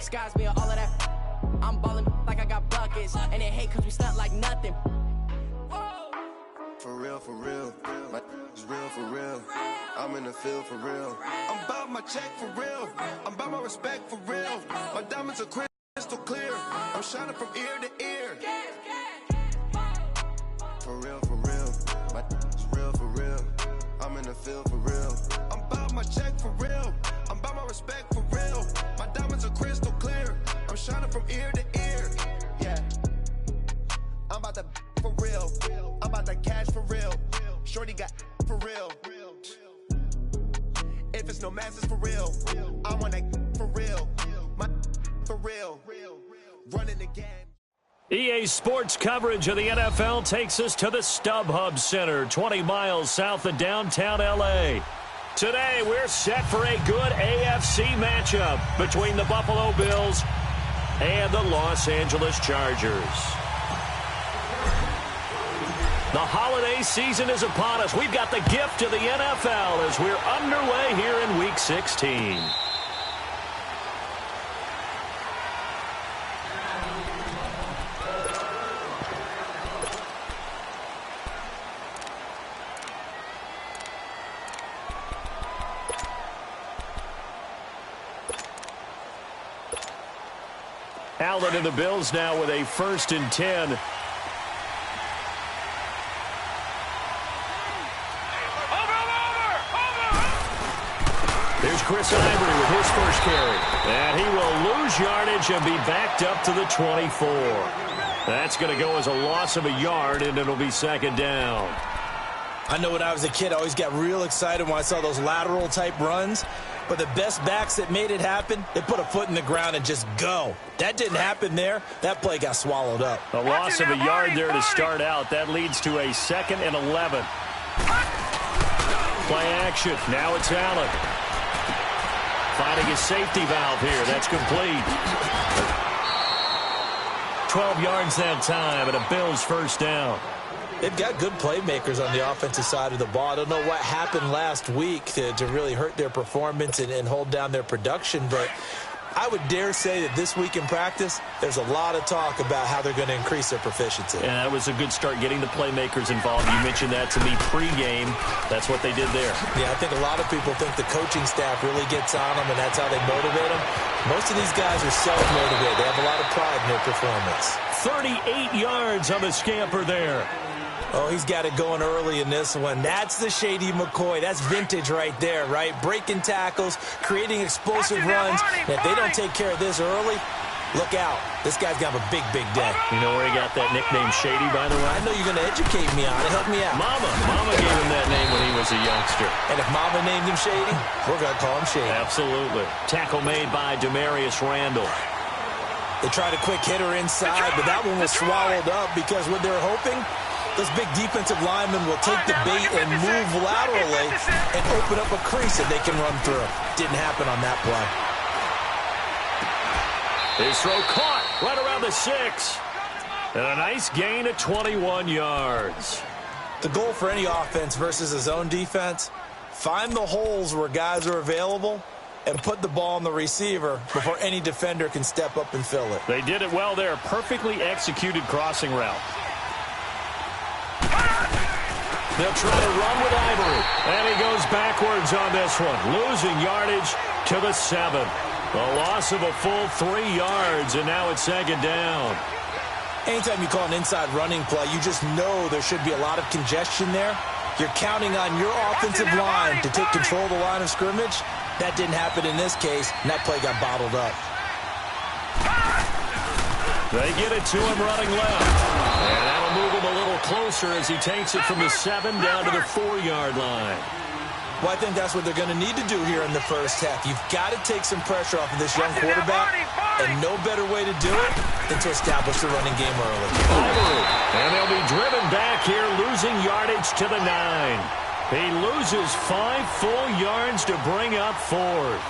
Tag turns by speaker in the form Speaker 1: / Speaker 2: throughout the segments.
Speaker 1: Skies me all of that. I'm ballin' like I got buckets, and they hate cause we stunt like nothing.
Speaker 2: For real, my is real for real. I'm in the field for real. I'm about my check for real. I'm about my respect for real. My diamonds are crystal clear. I'm shining from ear to ear. For real, my is real for real. I'm in the field for real. I'm about my check for real. I'm about my respect for real. My diamonds are crystal clear. I'm shining from ear to ear. Yeah. I'm about to for real. I'm about to cash for real. Shorty got for real. If it's no masses for real, I want that for real. My for real. Running again.
Speaker 3: EA Sports coverage of the NFL takes us to the StubHub Center, 20 miles south of downtown L.A. Today, we're set for a good AFC matchup between the Buffalo Bills and the Los Angeles Chargers. The holiday season is upon us. We've got the gift of the NFL as we're underway here in Week 16. Allen and the Bills now with a 1st and 10. There's Chris Ivory with his first carry. And he will lose yardage and be backed up to the 24. That's going to go as a loss of a yard, and it'll be 2nd down.
Speaker 4: I know when I was a kid, I always got real excited when I saw those lateral-type runs. But the best backs that made it happen, they put a foot in the ground and just go. That didn't happen there. That play got swallowed up.
Speaker 3: A loss of a yard there to start out. That leads to a 2nd and 11. Play action. Now it's Allen. Finding his safety valve here. That's complete. 12 yards that time and a Bills 1st down.
Speaker 4: They've got good playmakers on the offensive side of the ball. I don't know what happened last week to really hurt their performance and hold down their production, but I would dare say that this week in practice, there's a lot of talk about how they're going to increase their proficiency.
Speaker 3: Yeah, that was a good start getting the playmakers involved. You mentioned that to me pregame. That's what they did there.
Speaker 4: Yeah, I think a lot of people think the coaching staff really gets on them, and that's how they motivate them. Most of these guys are self-motivated. They have a lot of pride in their performance.
Speaker 3: 38 yards on the scamper there.
Speaker 4: Oh, he's got it going early in this one. That's the Shady McCoy. That's vintage right there, right? Breaking tackles, creating explosive runs. And if they don't take care of this early, look out. This guy's got a big, big day.
Speaker 3: You know where he got that nickname Shady, by the way?
Speaker 4: I know you're going to educate me on it. Help me out.
Speaker 3: Mama gave him that name when he was a youngster.
Speaker 4: And if Mama named him Shady, we're going to call him Shady.
Speaker 3: Absolutely. Tackle made by Demarius Randall.
Speaker 4: They tried a quick hitter inside, but that one was swallowed up because what they're hoping, those big defensive linemen will take the bait and move laterally and open up a crease that they can run through. Didn't happen on that play.
Speaker 3: His throw caught right around the 6. And a nice gain of 21 yards.
Speaker 4: The goal for any offense versus a zone defense, find the holes where guys are available and put the ball on the receiver before any defender can step up and fill it.
Speaker 3: They did it well there. Perfectly executed crossing route. They'll try to run with Ivory. And he goes backwards on this one. Losing yardage to the 7. A loss of a full 3 yards, and now it's 2nd down.
Speaker 4: Anytime you call an inside running play, you just know there should be a lot of congestion there. You're counting on your offensive line to take control of the line of scrimmage. That didn't happen in this case, and that play got bottled up.
Speaker 3: They get it to him running left. And that'll move him a little closer as he takes it from the 7 down to the 4-yard line.
Speaker 4: Well, I think that's what they're going to need to do here in the first half. You've got to take some pressure off of this young quarterback, and no better way to do it than to establish the running game early.
Speaker 3: And they'll be driven back here, losing yardage to the 9. He loses 5 full yards to bring up 4th.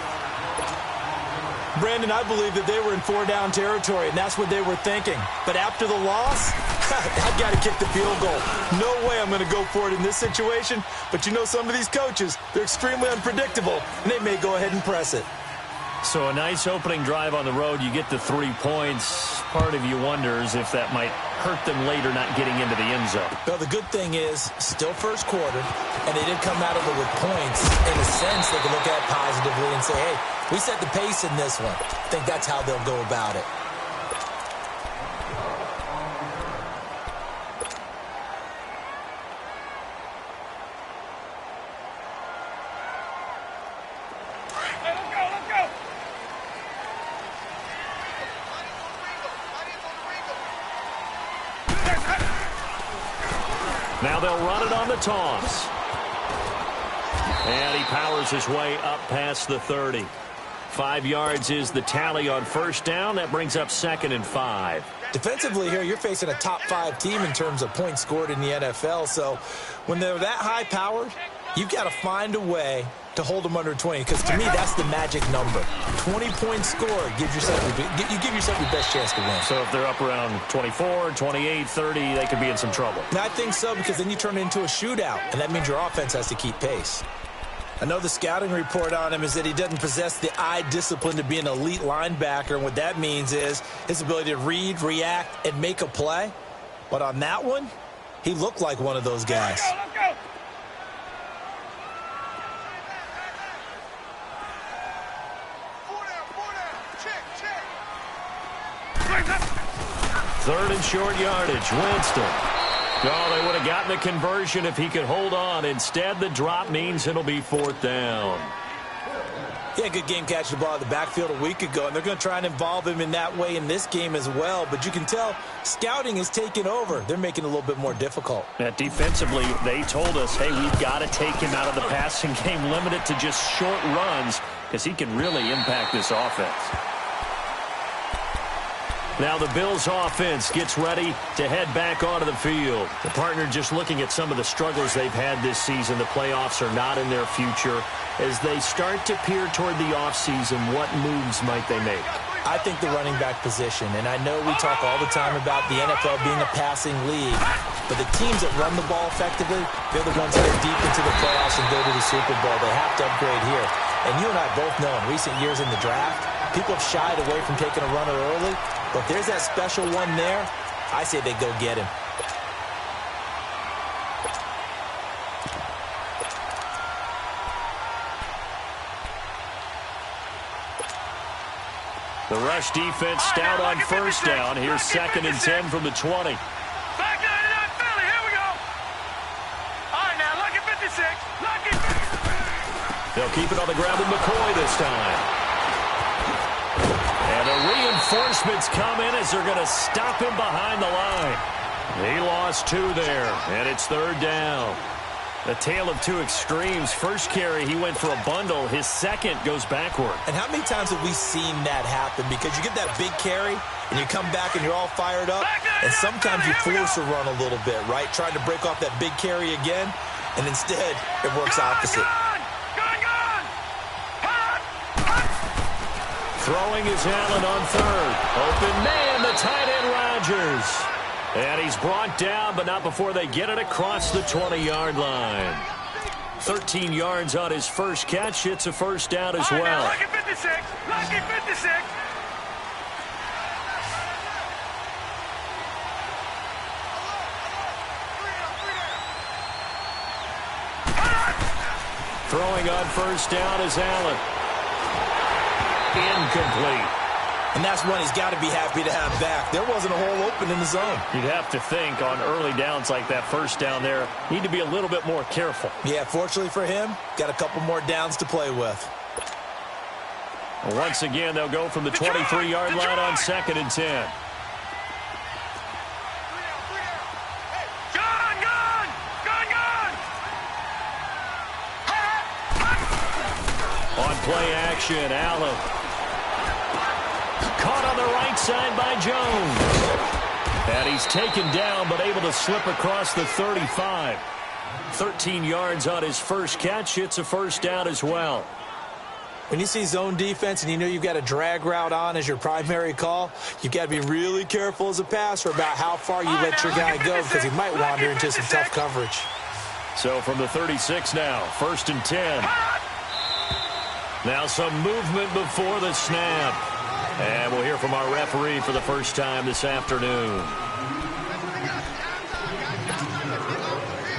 Speaker 4: Brandon, I believe that they were in 4-down territory, and that's what they were thinking. But after the loss, I've got to kick the field goal. No way I'm going to go for it in this situation. But you know some of these coaches, they're extremely unpredictable, and they may go ahead and press it.
Speaker 3: So a nice opening drive on the road. You get the 3 points. Part of you wonders if that might hurt them later not getting into the end zone.
Speaker 4: Well, the good thing is still first quarter, and they did come out of it with points. In a sense, they can look at it positively and say, hey, we set the pace in this one. I think that's how they'll go about it.
Speaker 3: Now they'll run it on the toss. And he powers his way up past the 30. 5 yards is the tally on first down. That brings up 2nd and 5.
Speaker 4: Defensively here, you're facing a top 5 team in terms of points scored in the NFL. So when they're that high-powered, you've got to find a way to hold them under 20, because to me, that's the magic number. 20 points scored gives yourself, you give yourself your best chance to win.
Speaker 3: So if they're up around 24, 28, 30, they could be in some trouble.
Speaker 4: Now, I think so, because then you turn it into a shootout, and that means your offense has to keep pace. I know the scouting report on him is that he doesn't possess the eye discipline to be an elite linebacker, and what that means is his ability to read, react, and make a play. But on that one, he looked like one of those guys.
Speaker 5: Let's go.
Speaker 3: 3rd and short yardage. Winston. Oh, they would have gotten the conversion if he could hold on. Instead, the drop means it'll be 4th down.
Speaker 4: Yeah, good game catching the ball at the backfield a week ago, and they're going to try and involve him in that way in this game as well. But you can tell scouting is taking over. They're making it a little bit more difficult.
Speaker 3: Defensively, they told us, hey, we've got to take him out of the passing game, limit it to just short runs, because he can really impact this offense. Now the Bills offense gets ready to head back onto the field. The partner just looking at some of the struggles they've had this season. The playoffs are not in their future. As they start to peer toward the offseason, what moves might they make?
Speaker 4: I think the running back position, and I know we talk all the time about the NFL being a passing league, but the teams that run the ball effectively, they're the ones that are deep into the playoffs and go to the Super Bowl. They have to upgrade here. And you and I both know in recent years in the draft, people have shied away from taking a runner early, but there's that special one there. I say they go get him.
Speaker 3: The rush defense stout on first down. Here's 2nd and 10 from the 20.
Speaker 5: Back to Philly. Here we go. All right, now, lucky 56. Lucky 56.
Speaker 3: They'll keep it on the ground with McCoy this time. And the reinforcements come in as they're going to stop him behind the line. He lost 2 there, and it's 3rd down. A tale of 2 extremes. First carry, he went for a bundle. His second goes backward.
Speaker 4: And how many times have we seen that happen? Because you get that big carry, and you come back and you're all fired up, and sometimes you force a run a little bit, right? Trying to break off that big carry again, and instead it works opposite.
Speaker 3: Throwing is Allen on 3rd. Open man, the tight end Rodgers. And he's brought down, but not before they get it across the 20-yard line. 13 yards on his first catch. It's a first down as well.
Speaker 5: Lucky 56. Lucky 56.
Speaker 3: Throwing on first down is Allen. Incomplete.
Speaker 4: And that's one he's got to be happy to have back. There wasn't a hole open in the zone.
Speaker 3: You'd have to think on early downs like that first down there, need to be a little bit more careful.
Speaker 4: Yeah, fortunately for him, got a couple more downs to play with.
Speaker 3: Once again, they'll go from the 23-yard line on 2nd and 10. On play action, Allen. Caught on the right side by Jones. And he's taken down, but able to slip across the 35. 13 yards on his first catch. It's a first down as well.
Speaker 4: When you see zone defense and you know you've got a drag route on as your primary call, you've got to be really careful as a passer about how far you let your guy go, because he might wander into some tough coverage.
Speaker 3: So from the 36 now, 1st and 10. Now some movement before the snap. And we'll hear from our referee for the first time this afternoon.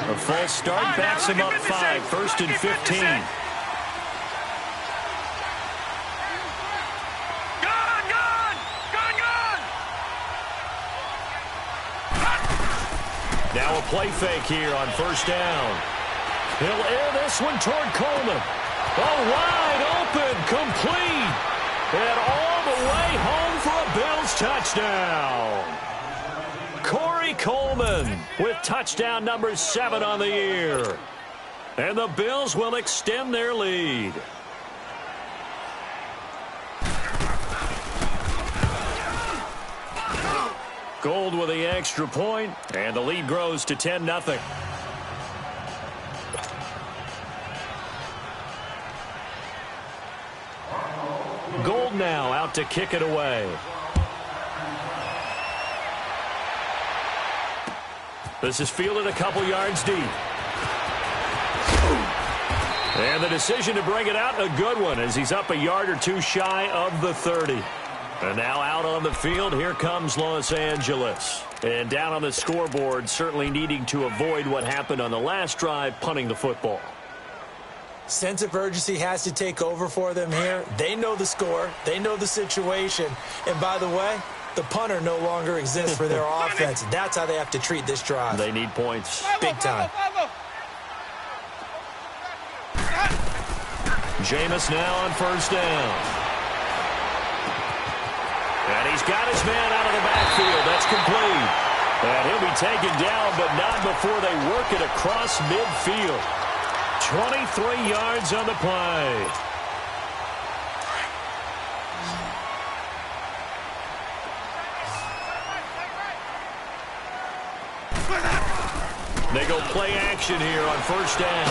Speaker 3: A false start backs him up 5, 1st and 15. Now a play fake here on 1st down. He'll air this one toward Coleman. Oh, wide open, complete. And all the way home for a Bills touchdown. Corey Coleman with touchdown number 7 on the year. And the Bills will extend their lead. Gold with the extra point, and the lead grows to 10-0. Gold now out to kick it away. This is fielded a couple yards deep. And the decision to bring it out, a good one, as he's up a yard or two shy of the 30. And now out on the field, here comes Los Angeles. And down on the scoreboard, certainly needing to avoid what happened on the last drive, punting the football.
Speaker 4: Sense of urgency has to take over for them here. They know the score. They know the situation. And by the way, the punter no longer exists for their offense. That's how they have to treat this drive.
Speaker 3: They need points.
Speaker 4: Big time.
Speaker 3: Jameis now on 1st down. And he's got his man out of the backfield. That's complete. And he'll be taken down, but not before they work it across midfield. 23 yards on the play. They go play action here on 1st down.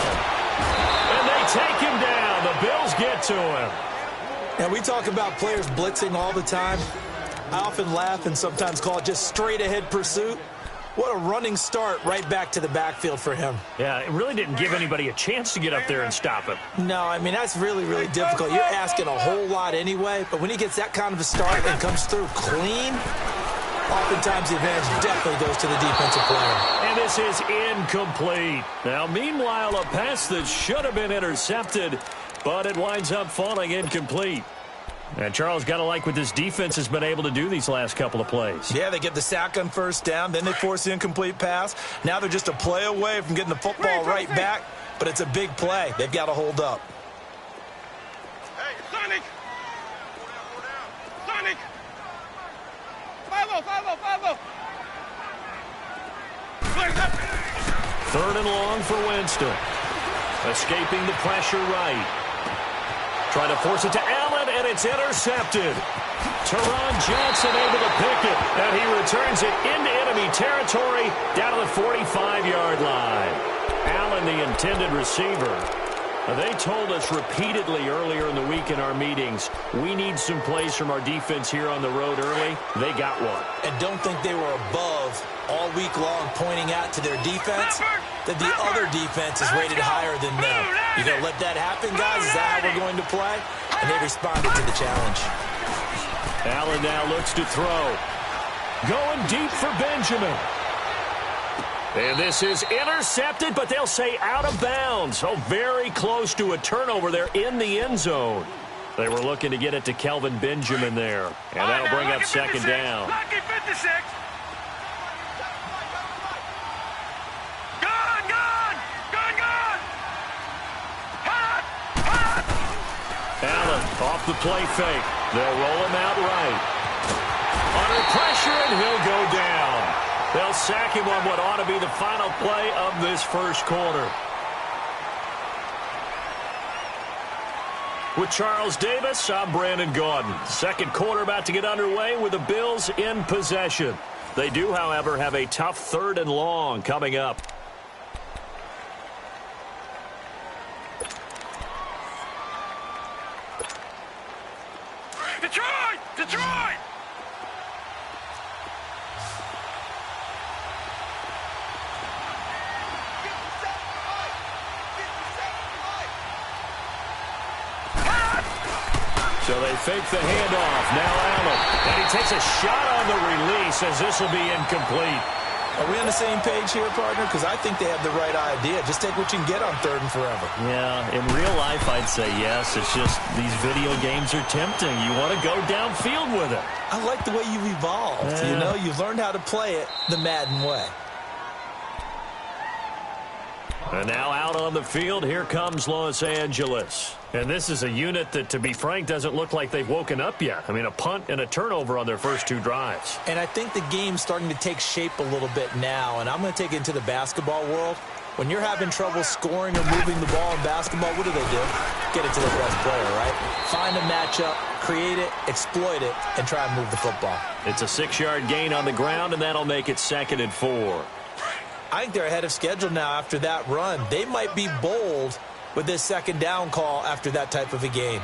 Speaker 3: And they take him down. The Bills get to him.
Speaker 4: And we talk about players blitzing all the time. I often laugh and sometimes call it just straight-ahead pursuit. What a running start right back to the backfield for him.
Speaker 3: Yeah, it really didn't give anybody a chance to get up there and stop him.
Speaker 4: No, I mean, that's really, really difficult. You're asking a whole lot anyway, but when he gets that kind of a start and comes through clean, oftentimes the advantage definitely goes to the defensive player.
Speaker 3: And this is incomplete. Now, meanwhile, a pass that should have been intercepted, but it winds up falling incomplete. And Charles, got to like what this defense has been able to do these last couple of plays.
Speaker 4: Yeah, they get the sack on 1st down, then they force the incomplete pass. Now they're just a play away from getting the football right back, but it's a big play. They've got to hold up.
Speaker 5: Hey, Sonic! Sonic! 5-0.
Speaker 3: 3rd and long for Winston. Escaping the pressure right. Trying to force it to Allen, and it's intercepted. Teron Johnson able to pick it, and he returns it into enemy territory down to the 45-yard line. Allen, the intended receiver. They told us repeatedly earlier in the week in our meetings, we need some plays from our defense here on the road early. They got one.
Speaker 4: And don't think they were above all week long pointing out to their defense that the other defense is rated higher than them. You going to let that happen, guys? Is that how we're going to play? And they responded to the challenge.
Speaker 3: Allen now looks to throw. Going deep for Benjamin. And this is intercepted, but they'll say out of bounds. So very close to a turnover there in the end zone. They were looking to get it to Kelvin Benjamin there. And that'll bring up 2nd down.
Speaker 5: Lucky 56.
Speaker 3: Allen off the play fake. They'll roll him out right. Under pressure, and he'll go down. They'll sack him on what ought to be the final play of this 1st quarter. With Charles Davis, I'm Brandon Gaudin. 2nd quarter about to get underway with the Bills in possession. They do, however, have a tough 3rd and long coming up.
Speaker 5: Detroit!
Speaker 3: They fake the handoff. Now Allen. And he takes a shot on the release as this will be incomplete.
Speaker 4: Are we on the same page here, partner? Because I think they have the right idea. Just take what you can get on 3rd and forever.
Speaker 3: Yeah, in real life, I'd say yes. It's just these video games are tempting. You want to go downfield with it.
Speaker 4: I like the way you've evolved.
Speaker 3: Yeah.
Speaker 4: You know, you've learned how to play it the Madden way.
Speaker 3: And now out on the field, here comes Los Angeles. And this is a unit that, to be frank, doesn't look like they've woken up yet. I mean, a punt and a turnover on their first 2 drives.
Speaker 4: And I think the game's starting to take shape a little bit now, and I'm going to take it into the basketball world. When you're having trouble scoring or moving the ball in basketball, what do? Get it to the best player, right? Find a matchup, create it, exploit it, and try and move the football.
Speaker 3: It's a 6-yard gain on the ground, and that'll make it 2nd and 4.
Speaker 4: I think they're ahead of schedule now after that run. They might be bold with this 2nd down call after that type of a game.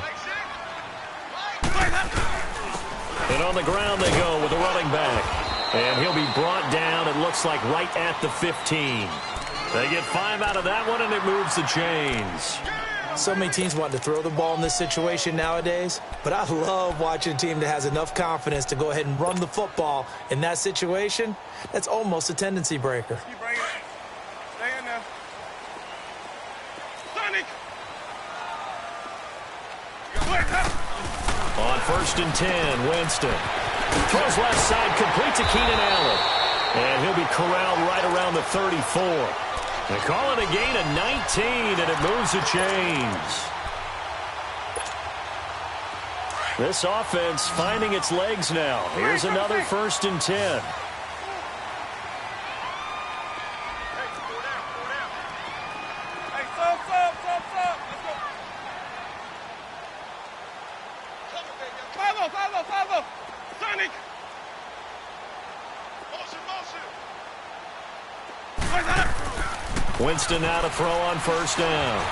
Speaker 3: And on the ground they go with the running back. And he'll be brought down, it looks like, right at the 15. They get 5 out of that one, and it moves the chains.
Speaker 4: So many teams want to throw the ball in this situation nowadays, but I love watching a team that has enough confidence to go ahead and run the football in that situation. That's almost a tendency breaker.
Speaker 5: Keep bringing it. Stay in there. Sonic!
Speaker 3: On 1st and 10, Winston throws left side, complete to Keenan Allen. And he'll be corralled right around the 34. They call it a gain of 19, and it moves the chains. This offense finding its legs now. Here's another 1st and 10.
Speaker 5: Hey, 4 down. Hey, sub. Let's go. Follow. Sonic. Motion.
Speaker 3: Winston now to throw on 1st down.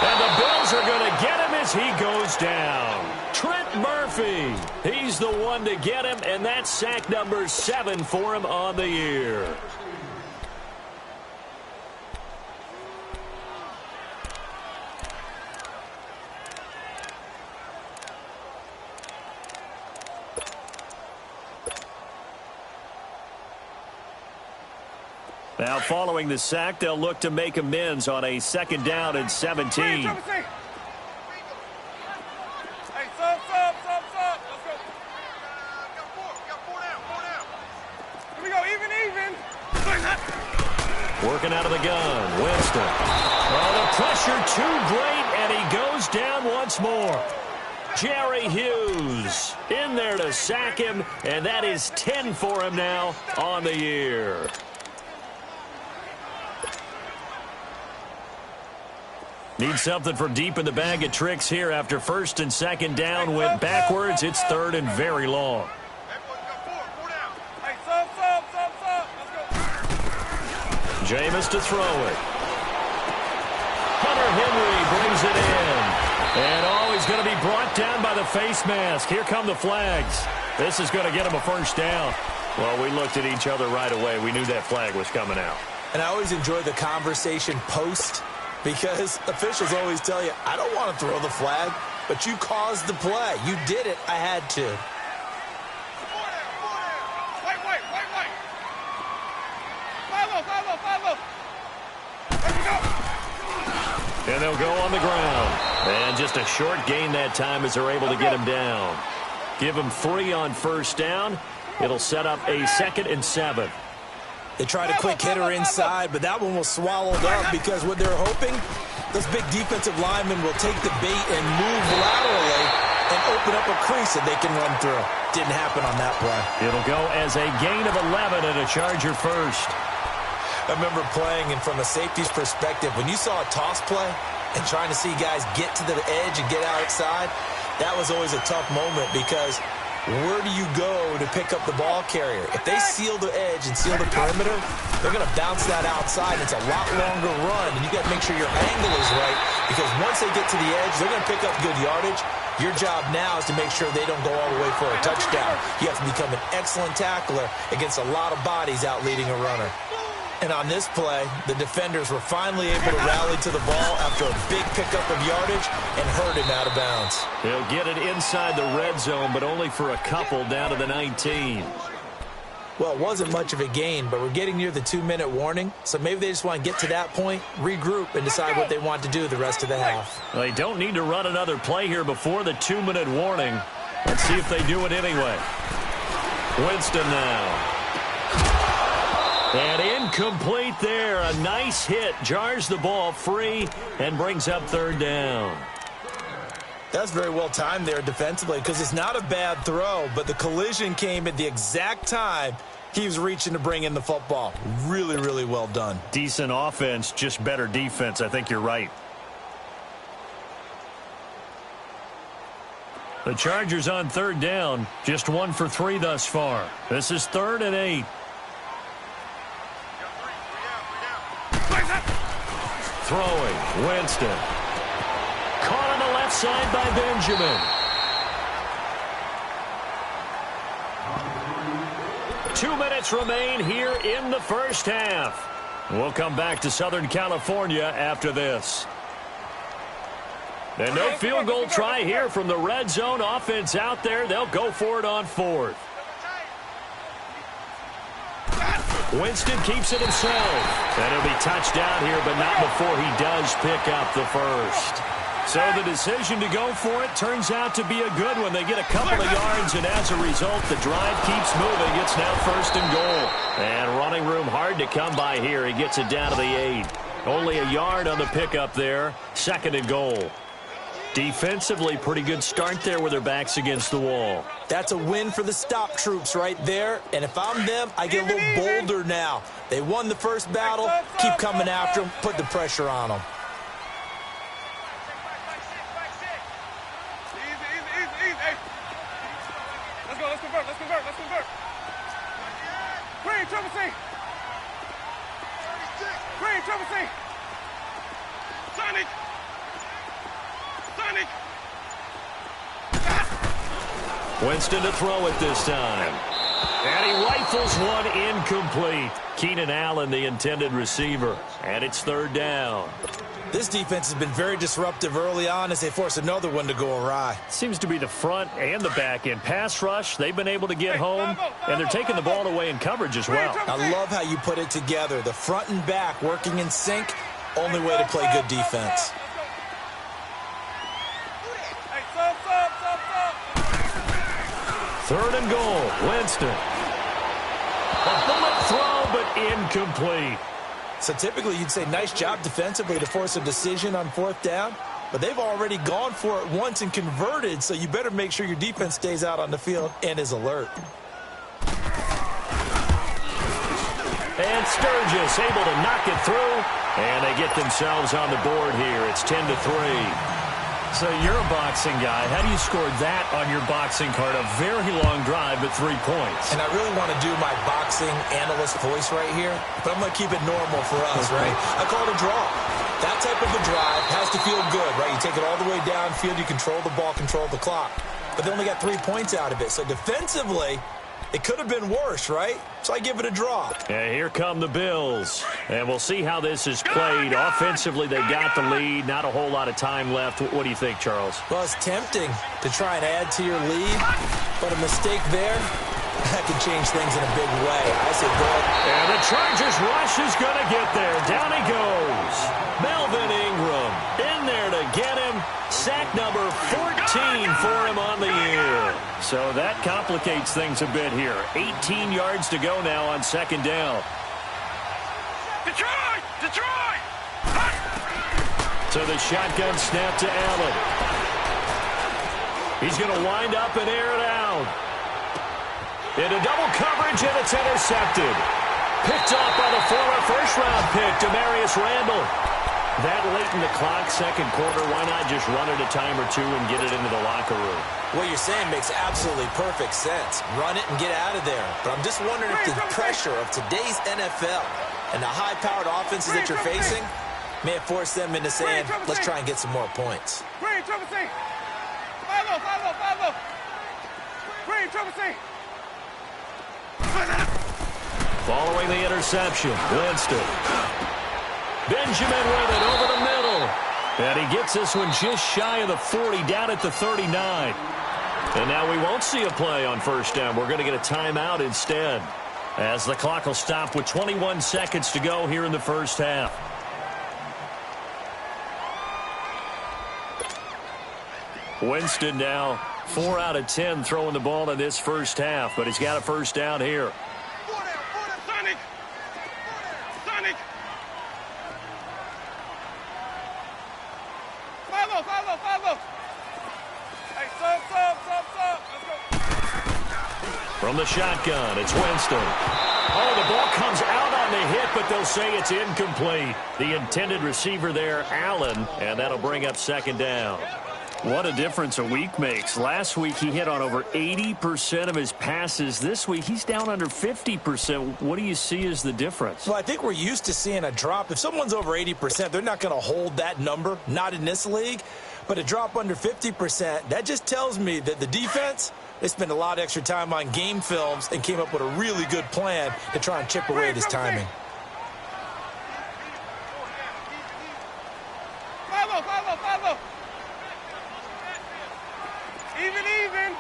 Speaker 3: And the Bills are going to get him as he goes down. Trent Murphy. He's the one to get him, and that's sack number 7 for him on the year. Now, following the sack, they'll look to make amends on a 2nd down and 17.
Speaker 5: Hey, sub. Let's go. Got 4 down. Here we go, even.
Speaker 3: Working out of the gun, Winston. Oh, the pressure too great, and he goes down once more. Jerry Hughes in there to sack him, and that is 10 for him now on the year. Need something from deep in the bag of tricks here after 1st and 2nd down went backwards. It's 3rd and very long.
Speaker 5: Hey, sub. Let's go.
Speaker 3: Jameis to throw it. Hunter Henry brings it in. And he's going to be brought down by the face mask. Here come the flags. This is going to get him a 1st down. Well, we looked at each other right away. We knew that flag was coming out.
Speaker 4: And I always enjoy the conversation post, because officials always tell you, I don't want to throw the flag, but you caused the play. You did it. I had to.
Speaker 5: Follow. There we go.
Speaker 3: And they'll go on the ground. And just a short gain that time as they're able to get him down. Give him 3 on 1st down. It'll set up a 2nd and 7.
Speaker 4: They tried a quick hitter inside, but that one was swallowed up because what they're hoping, those big defensive linemen will take the bait and move laterally and open up a crease that they can run through. Didn't happen on that play.
Speaker 3: It'll go as a gain of 11 and a Charger 1st.
Speaker 4: I remember playing, and from a safety's perspective, when you saw a toss play and trying to see guys get to the edge and get outside, that was always a tough moment because where do you go to pick up the ball carrier? If they seal the edge and seal the perimeter, they're going to bounce that outside. It's a lot longer run, and you got to make sure your angle is right because once they get to the edge, they're going to pick up good yardage. Your job now is to make sure they don't go all the way for a touchdown. You have to become an excellent tackler against a lot of bodies out leading a runner. And on this play, the defenders were finally able to rally to the ball after a big pickup of yardage and hurt him out of bounds.
Speaker 3: He'll get it inside the red zone, but only for a couple down to the 19.
Speaker 4: Well, it wasn't much of a gain, but we're getting near the 2-minute warning, so maybe they just want to get to that point, regroup, and decide what they want to do the rest of the half.
Speaker 3: They don't need to run another play here before the 2-minute warning. Let's see if they do it anyway. Winston now. And incomplete there. A nice hit. Jars the ball free and brings up third down.
Speaker 4: That's very well timed there defensively because it's not a bad throw, but the collision came at the exact time he was reaching to bring in the football. Really, really well done.
Speaker 3: Decent offense, just better defense. I think you're right. The Chargers on third down, just 1 for 3 thus far. This is 3rd and 8. Throwing, Winston. Caught on the left side by Benjamin. 2 minutes remain here in the first half. We'll come back to Southern California after this. And no field goal try here from the red zone. Offense out there. They'll go for it on 4th. Winston keeps it himself. And he'll be touched down here, but not before he does pick up the first. So the decision to go for it turns out to be a good one. They get a couple of yards, and as a result, the drive keeps moving. It's now 1st and goal. And running room hard to come by here. He gets it down to the 8. Only a yard on the pickup there. 2nd and goal. Defensively, pretty good start there with their backs against the wall.
Speaker 4: That's a win for the stop troops right there. And if I'm them, I get a little bolder now. They won the first battle. Keep coming after them. Put the pressure on them.
Speaker 5: Let's convert. Green, triple C. Sonic.
Speaker 3: Winston to throw it this time. And he rifles one incomplete. Keenan Allen, the intended receiver. And it's 3rd down.
Speaker 4: This defense has been very disruptive early on as they force another one to go awry.
Speaker 3: Seems to be the front and the back end. Pass rush, they've been able to get home, and they're taking the ball away in coverage as well.
Speaker 4: I love how you put it together. The front and back working in sync, only way to play good defense.
Speaker 3: Third and goal, Winston. A bullet throw, but incomplete.
Speaker 4: So typically you'd say nice job defensively to force a decision on 4th down, but they've already gone for it once and converted, so you better make sure your defense stays out on the field and is alert.
Speaker 3: And Sturgis able to knock it through, and they get themselves on the board here. It's 10-3. So you're a boxing guy. How do you score that on your boxing card? A very long drive, but 3 points.
Speaker 4: And I really want to do my boxing analyst voice right here, but I'm going to keep it normal for us, right? I call it a draw. That type of a drive has to feel good, right? You take it all the way downfield, you control the ball, control the clock. But they only got 3 points out of it. So defensively, it could have been worse, right? So I give it a draw.
Speaker 3: And here come the Bills. And we'll see how this is played. Offensively, they got the lead. Not a whole lot of time left. What do you think, Charles?
Speaker 4: Well, it's tempting to try and add to your lead, but a mistake there, that could change things in a big way. I say go.
Speaker 3: And the Chargers rush is going to get there. Down he goes. Melvin Ingram in there to get him. Sack number 14 for him on the year. So that complicates things a bit here. 18 yards to go now on 2nd down.
Speaker 5: Detroit!
Speaker 3: So the shotgun snap to Allen. He's going to wind up and air it out. Into double coverage, and it's intercepted. Picked off by the former first-round pick, Demarius Randall. That late in the clock, 2nd quarter, why not just run it a time or two and get it into the locker room?
Speaker 4: What you're saying makes absolutely perfect sense. Run it and get out of there. But I'm just wondering if the pressure of today's NFL and the high-powered offenses that you're facing may have forced them into saying, let's try and get some more points.
Speaker 5: Green, triple C. 5-0. Green, triple C.
Speaker 3: Following the interception, Winston. Benjamin with it over the middle. And he gets this one just shy of the 40, down at the 39. And now we won't see a play on first down. We're going to get a timeout instead, as the clock will stop with 21 seconds to go here in the first half. Winston now 4 out of 10 throwing the ball in this first half, but he's got a first down here.
Speaker 5: Sonic! Follow! Hey, sub. Let's go.
Speaker 3: From the shotgun, it's Winston. Oh, the ball comes out on the hit, but they'll say it's incomplete. The intended receiver there, Allen, and that'll bring up second down. What a difference a week makes. Last week he hit on over 80% of his passes. This week he's down under 50%. What do you see as the difference?
Speaker 4: Well, I think we're used to seeing a drop. If someone's over 80%, they're not going to hold that number, not in this league. But a drop under 50%, that just tells me that the defense, they spent a lot of extra time on game films and came up with a really good plan to try and chip away at his timing.
Speaker 5: Follow. Even.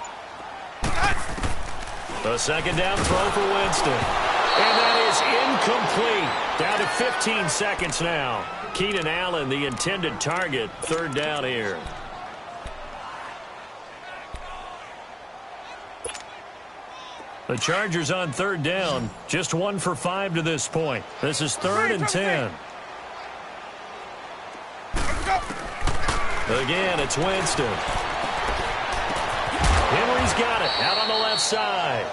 Speaker 3: The second down throw for Winston. And that is incomplete. Down to 15 seconds now. Keenan Allen, the intended target. Third down here. The Chargers on third down. Just 1 for 5 to this point. This is 3rd and 10. Again, it's Winston. Henry's got it out on the left side.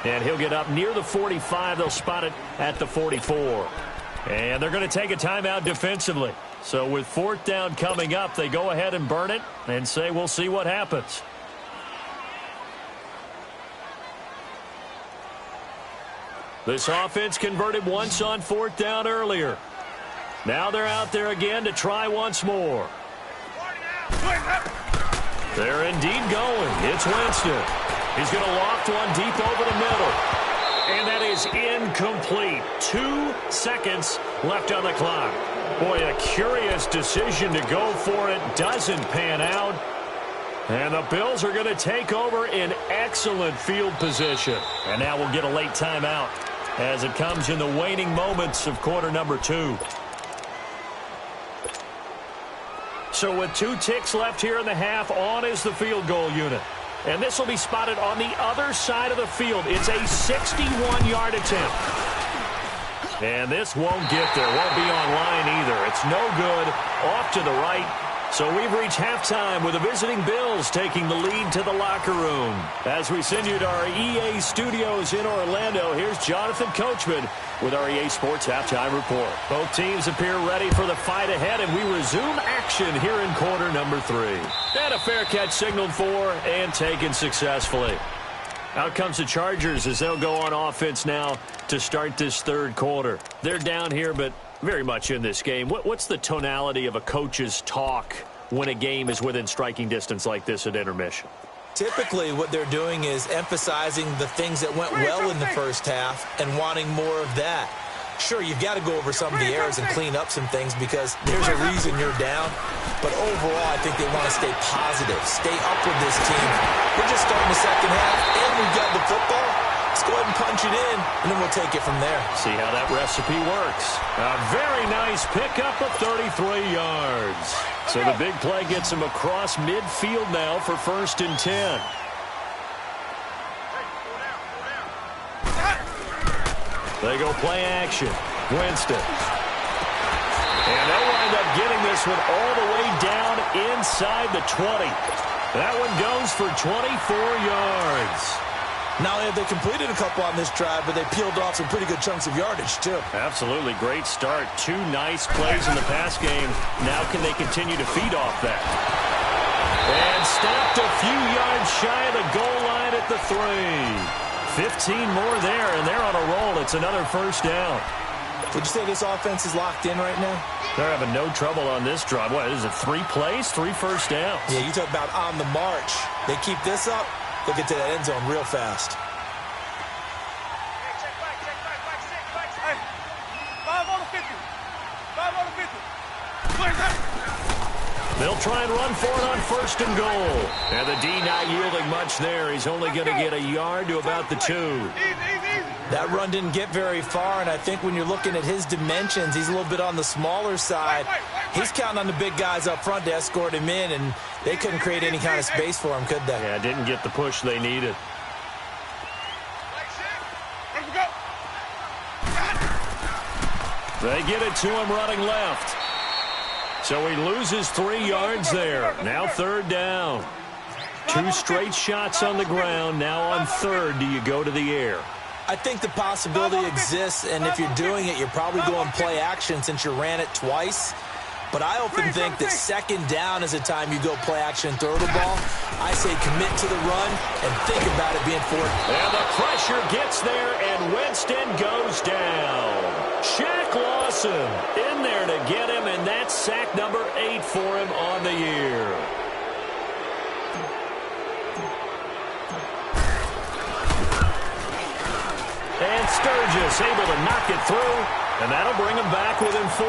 Speaker 3: And he'll get up near the 45. They'll spot it at the 44. And they're going to take a timeout defensively. So with 4th down coming up, they go ahead and burn it and say we'll see what happens. This offense converted once on 4th down earlier. Now they're out there again to try once more. They're indeed going. It's Winston. He's going to loft one deep over the middle. And that is incomplete. 2 seconds left on the clock. Boy, a curious decision to go for it. Doesn't pan out. And the Bills are going to take over in excellent field position. And now we'll get a late timeout as it comes in the waning moments of quarter number 2. So with 2 ticks left here in the half, on is the field goal unit. And this will be spotted on the other side of the field. It's a 61-yard attempt. And this won't get there. Won't be on line either. It's no good. Off to the right. So we've reached halftime with the visiting Bills taking the lead to the locker room. As we send you to our EA studios in Orlando, here's Jonathan Coachman with our EA Sports Halftime Report. Both teams appear ready for the fight ahead, and we resume action here in quarter number 3. And a fair catch signaled for and taken successfully. Out comes the Chargers as they'll go on offense now to start this 3rd quarter. They're down here, but very much in this game. What's the tonality of a coach's talk when a game is within striking distance like this at intermission?
Speaker 4: Typically, what they're doing is emphasizing the things that went well in the first half and wanting more of that. Sure, you've got to go over some of the errors and clean up some things because there's a reason you're down. But overall, I think they want to stay positive, stay up with this team. We're just starting the second half, and we've got the football. Let's go ahead and punch it in, and then we'll take it from there.
Speaker 3: See how that recipe works. A very nice pickup of 33 yards. So the big play gets him across midfield now for 1st and 10. They go play action. Winston. And they'll wind up getting this one all the way down inside the 20. That one goes for 24 yards.
Speaker 4: Not only have they completed a couple on this drive, but they peeled off some pretty good chunks of yardage, too.
Speaker 3: Absolutely. Great start. 2 nice plays in the pass game. Now can they continue to feed off that? And stopped a few yards shy of the goal line at the 3. 15 more there, and they're on a roll. It's another first down.
Speaker 4: Would you say this offense is locked in right now?
Speaker 3: They're having no trouble on this drive. What is it, 3 plays, 3 first downs?
Speaker 4: Yeah, you talk about on the march. They keep this up, they'll get to that end zone real fast.
Speaker 3: They'll try and run for it on 1st and goal. And the D not yielding much there. He's only going to get a yard to about the 2.
Speaker 4: That run didn't get very far, and I think when you're looking at his dimensions, he's a little bit on the smaller side. He's counting on the big guys up front to escort him in, and they couldn't create any kind of space for him, could they?
Speaker 3: Yeah, didn't get the push they needed. They get it to him running left. So he loses 3 yards there. Now 3rd down. 2 straight shots on the ground. Now on 3rd, do you go to the air?
Speaker 4: I think the possibility exists, and if you're doing it, you're probably going play action since you ran it twice. But I often think that 2nd down is the time you go play action and throw the ball. I say commit to the run and think about it being 4th.
Speaker 3: And the pressure gets there, and Winston goes down. Shaq Lawson in there to get him, and that's sack number 8 for him on the year. And Sturgis able to knock it through, and that'll bring him back within 4.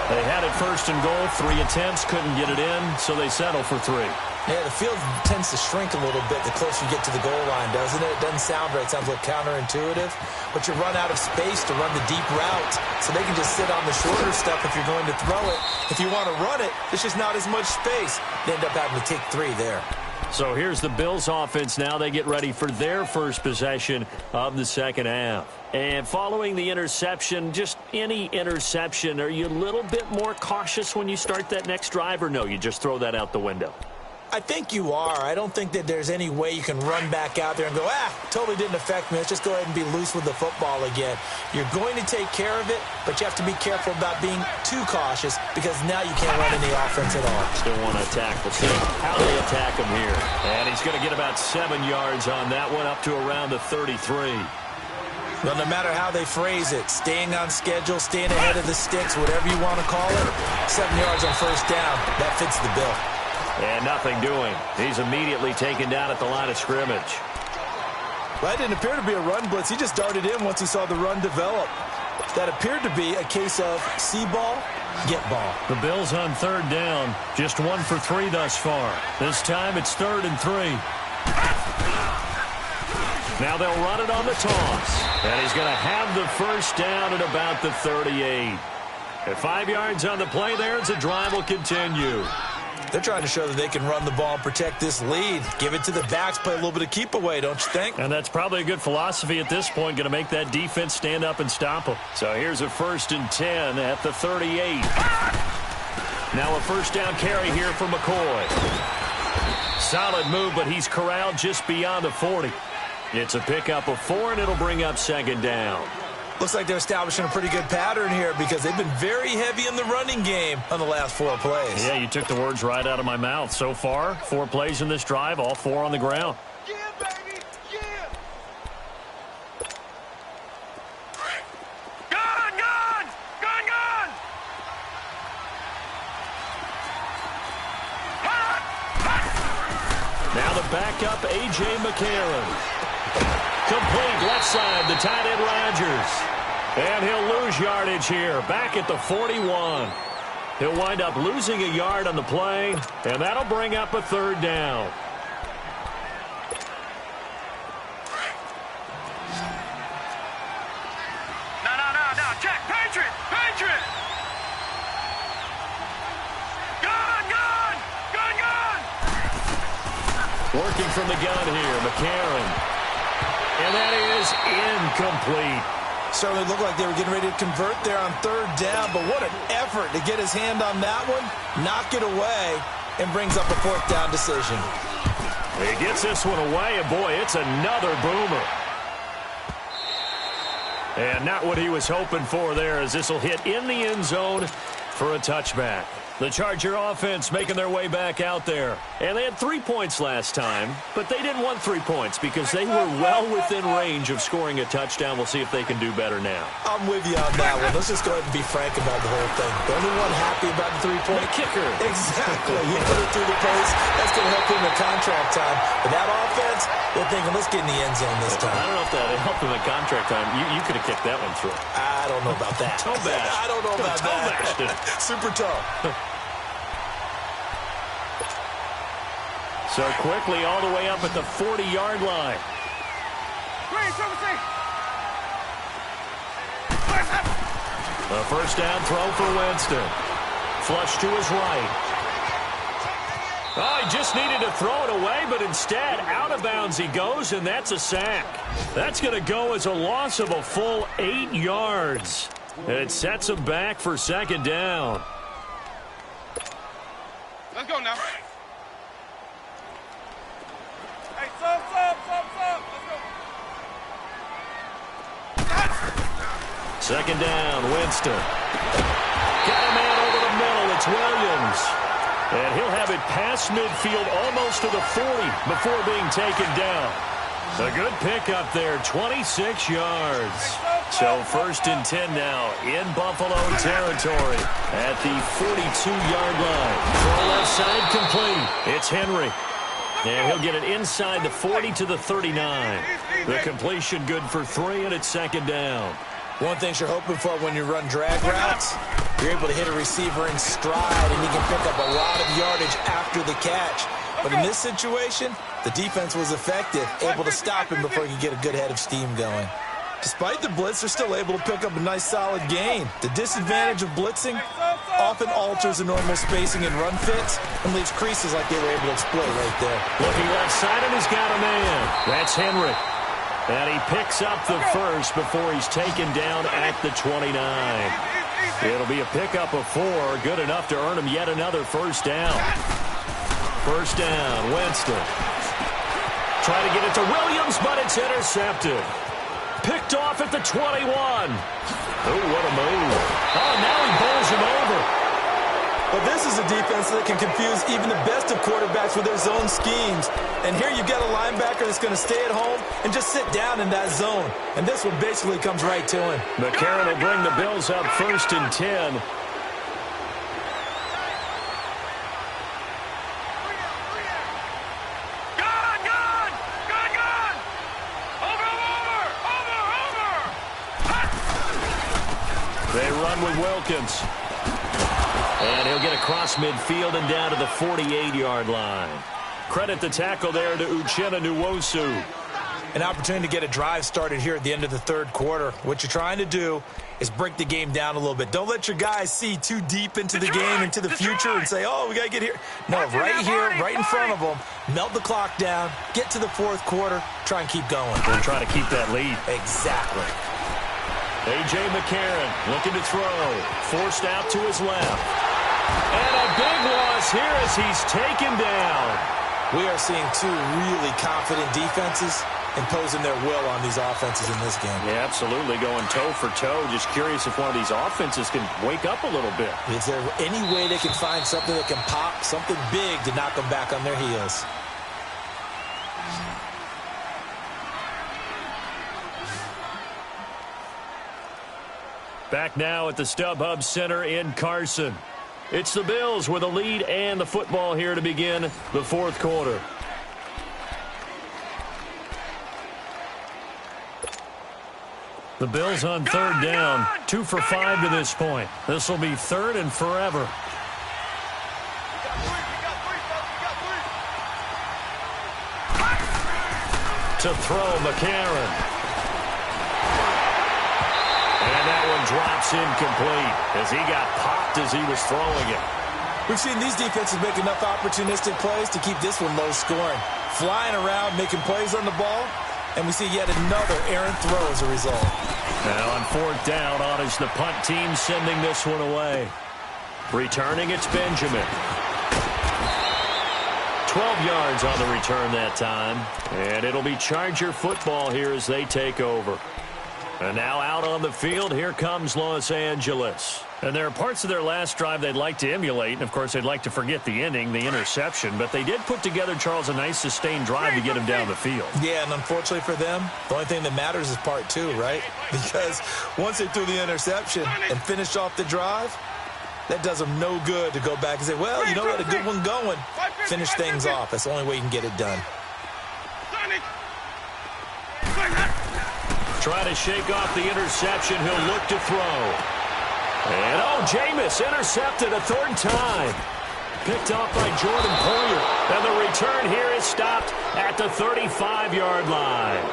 Speaker 3: They had it 1st and goal, 3 attempts, couldn't get it in, so they settle for 3.
Speaker 4: Yeah, the field tends to shrink a little bit the closer you get to the goal line, doesn't it? It doesn't sound right. It sounds a little counterintuitive. But you run out of space to run the deep route, so they can just sit on the shorter stuff if you're going to throw it. If you want to run it, there's just not as much space. They end up having to take 3 there.
Speaker 3: So here's the Bills offense now. They get ready for their first possession of the 2nd half. And following the interception, just any interception, are you a little bit more cautious when you start that next drive, or no, you just throw that out the window?
Speaker 4: I think you are. I don't think that there's any way you can run back out there and go, totally didn't affect me. Let's just go ahead and be loose with the football again. You're going to take care of it, but you have to be careful about being too cautious because now you can't run any offense at all.
Speaker 3: Still want to attack. We'll see how they attack him here. And he's going to get about 7 yards on that one, up to around the 33.
Speaker 4: Well, no matter how they phrase it, staying on schedule, staying ahead of the sticks, whatever you want to call it, 7 yards on 1st down, that fits the bill.
Speaker 3: And nothing doing. He's immediately taken down at the line of scrimmage.
Speaker 4: Well, that didn't appear to be a run blitz. He just darted in once he saw the run develop. That appeared to be a case of see ball, get ball.
Speaker 3: The Bills on 3rd down. Just 1 for 3 thus far. This time it's 3rd and 3. Now they'll run it on the toss. And he's going to have the 1st down at about the 38. At 5 yards on the play there, the drive will continue.
Speaker 4: They're trying to show that they can run the ball and protect this lead. Give it to the backs, play a little bit of keep away, don't you think?
Speaker 3: And that's probably a good philosophy at this point, going to make that defense stand up and stop them. So here's a 1st and 10 at the 38. Now a 1st down carry here for McCoy. Solid move, but he's corralled just beyond the 40. It's a pickup of 4, and it'll bring up 2nd down.
Speaker 4: Looks like they're establishing a pretty good pattern here because they've been very heavy in the running game on the last 4 plays.
Speaker 3: Yeah, you took the words right out of my mouth. So far, 4 plays in this drive, all 4 on the ground.
Speaker 5: Yeah, baby, yeah. Gun, gun, gun, gun. Hot, hot.
Speaker 3: Now the backup, A.J. McCarron. Complete left side, the tight end Rodgers. And he'll lose yardage here, back at the 41. He'll wind up losing a yard on the play, and that'll bring up a 3rd down.
Speaker 5: No, check, Patriot, Patriot. Gun, gun, gun, gun.
Speaker 3: Working from the gun here, McCarron. And that is incomplete.
Speaker 4: Certainly looked like they were getting ready to convert there on 3rd down, but what an effort to get his hand on that one, knock it away, and brings up a 4th down decision.
Speaker 3: He gets this one away, and boy, it's another boomer. And not what he was hoping for there, as this will hit in the end zone for a touchback. The Charger offense making their way back out there. And they had 3 points last time, but they didn't want 3 points because they were well within range of scoring a touchdown. We'll see if they can do better now.
Speaker 4: I'm with you on that one. Let's just go ahead and be frank about the whole thing. The only one happy about the 3-point
Speaker 3: kicker.
Speaker 4: Exactly. You put it through the post. That's going to help him in contract time. But that offense, they're thinking, let's get in the end zone this time.
Speaker 3: I don't know if that helped him in contract time. You could have kicked that one through.
Speaker 4: I don't know about that.
Speaker 3: Toe bash.
Speaker 4: I don't know about
Speaker 3: toe bashed it.
Speaker 4: Super toe.
Speaker 3: So quickly all the way up at the 40-yard line. A first down throw for Winston. Flush to his right. Oh, he just needed to throw it away, but instead, out of bounds he goes, and that's a sack. That's going to go as a loss of a full 8 yards. And it sets him back for second down.
Speaker 5: Let's go now. Hey, sub. Let's go.
Speaker 3: Second down, Winston. Got a man over the middle. It's Williams. And he'll have it past midfield almost to the 40 before being taken down. A good pickup there, 26 yards. So first and 10 now in Buffalo territory at the 42-yard line. Throw left side complete. It's Henry. And he'll get it inside the 40 to the 39. The completion good for 3, and it's second down.
Speaker 4: One thing you're hoping for when you run drag routes, you're able to hit a receiver in stride, and he can pick up a lot of yardage after the catch. But in this situation, the defense was effective, able to stop him before he could get a good head of steam going. Despite the blitz, they're still able to pick up a nice solid gain. The disadvantage of blitzing often alters the normal spacing and run fits and leaves creases like they were able to exploit right there.
Speaker 3: Looking left side, and he's got a man. That's Henry. And he picks up the first before he's taken down at the 29. It'll be a pickup of 4, good enough to earn him yet another first down. First down, Winston. Try to get it to Williams, but it's intercepted. Picked off at the 21. Oh, what a move. Oh, now he bowls him over.
Speaker 4: But this is a defense that can confuse even the best of quarterbacks with their zone schemes. And here you've got a linebacker that's going to stay at home and just sit down in that zone. And this one basically comes right to him.
Speaker 3: McCarron will bring the Bills up first and 10. They run with Wilkins. And he'll get across midfield and down to the 48-yard line. Credit the tackle there to Uchenna Nwosu.
Speaker 4: An opportunity to get a drive started here at the end of the third quarter. What you're trying to do is break the game down a little bit. Don't let your guys see too deep into the game, into the future, and say, oh, we got to get here. No, right here, right in front of them. Melt the clock down, get to the fourth quarter, try and keep going.
Speaker 3: We'll try to keep that lead.
Speaker 4: Exactly.
Speaker 3: A.J. McCarron looking to throw. Forced out to his left. And a big loss here as he's taken down.
Speaker 4: We are seeing two really confident defenses imposing their will on these offenses in this game.
Speaker 3: Yeah, absolutely, going toe for toe. Just curious if one of these offenses can wake up a little bit.
Speaker 4: Is there any way they can find something that can pop, something big to knock them back on their heels?
Speaker 3: Back now at the StubHub Center in Carson. It's the Bills with a lead and the football here to begin the fourth quarter. The Bills on third down, 2 for 5 to this point. This will be third and forever. To throw, McCarron. And that one drops incomplete as he got popped as he was throwing it.
Speaker 4: We've seen these defenses make enough opportunistic plays to keep this one low scoring. Flying around, making plays on the ball, and we see yet another errant throw as a result.
Speaker 3: Now on fourth down, on is the punt team sending this one away. Returning, it's Benjamin. 12 yards on the return that time. And it'll be Charger football here as they take over. And now out on the field, here comes Los Angeles. And there are parts of their last drive they'd like to emulate. And, of course, they'd like to forget the inning, the interception. But they did put together, Charles, a nice sustained drive to get him down the field.
Speaker 4: Yeah, and unfortunately for them, the only thing that matters is part 2, right? Because once they threw the interception and finished off the drive, that does them no good to go back and say, well, you know what, a good one going. Finish things off. That's the only way you can get it done.
Speaker 3: Trying to shake off the interception. He'll look to throw. And, Jameis intercepted a third time. Picked off by Jordan Poyer. And the return here is stopped at the 35-yard line.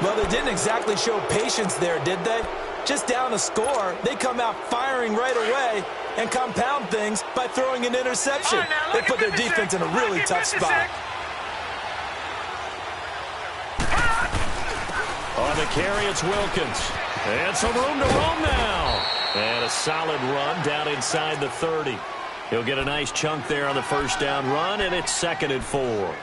Speaker 4: Well, they didn't exactly show patience there, did they? Just down a score, they come out firing right away and compound things by throwing an interception. They put their defense in a really tough spot.
Speaker 3: On the carry, it's Wilkins. And some room to roam now. And a solid run down inside the 30. He'll get a nice chunk there on the first down run, and it's 2nd and 4.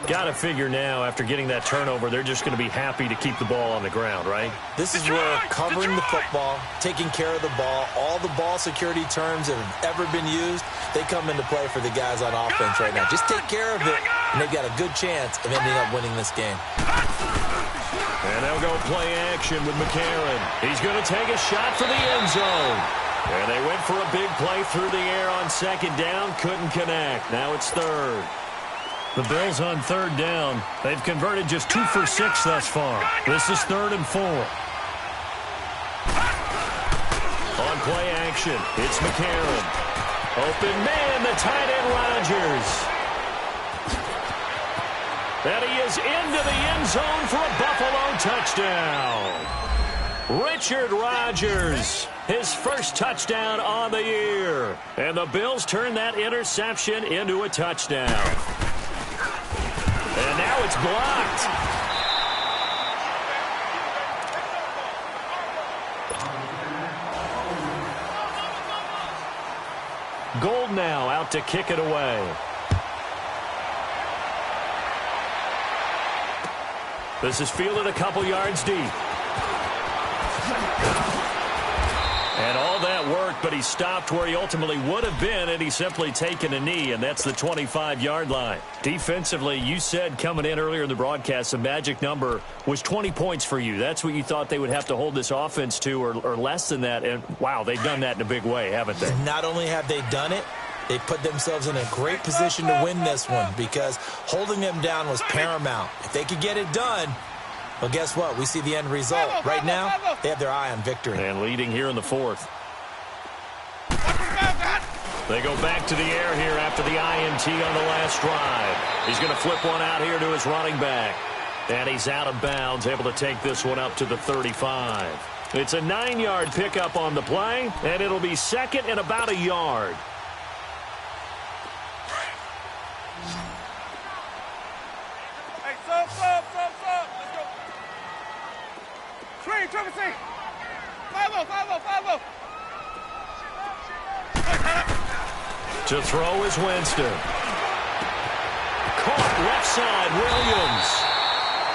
Speaker 3: Got to figure now, after getting that turnover, they're just going to be happy to keep the ball on the ground, right?
Speaker 4: This is where covering the football, taking care of the ball, all the ball security terms that have ever been used, they come into play for the guys on offense right now. Just take care of it, and they've got a good chance of ending up winning this game.
Speaker 3: And they'll go play action with McCarron. He's going to take a shot for the end zone. And they went for a big play through the air on 2nd down. Couldn't connect. Now it's 3rd. The Bills on 3rd down. They've converted just 2 for 6 thus far. This is 3rd and 4. On play action, it's McCarron. Open man, the tight end Rodgers. And he is into the end zone for a Buffalo touchdown. Richard Rodgers, his first touchdown on the year. And the Bills turn that interception into a touchdown. And now it's blocked. Gold now out to kick it away. This is fielded a couple yards deep. And all that work, but he stopped where he ultimately would have been, and he's simply taken a knee, and that's the 25-yard line. Defensively, you said coming in earlier in the broadcast, the magic number was 20 points for you. That's what you thought they would have to hold this offense to, or less than that, and wow, they've done that in a big way, haven't they?
Speaker 4: Not only have they done it, they put themselves in a great position to win this one because holding them down was paramount. If they could get it done, well, guess what? We see the end result. Right now, they have their eye on victory.
Speaker 3: And leading here in the 4th. They go back to the air here after the INT on the last drive. He's going to flip one out here to his running back. And he's out of bounds, able to take this one up to the 35. It's a 9-yard pickup on the play, and it'll be 2nd and about a yard. To throw is Winston. Caught left side, Williams.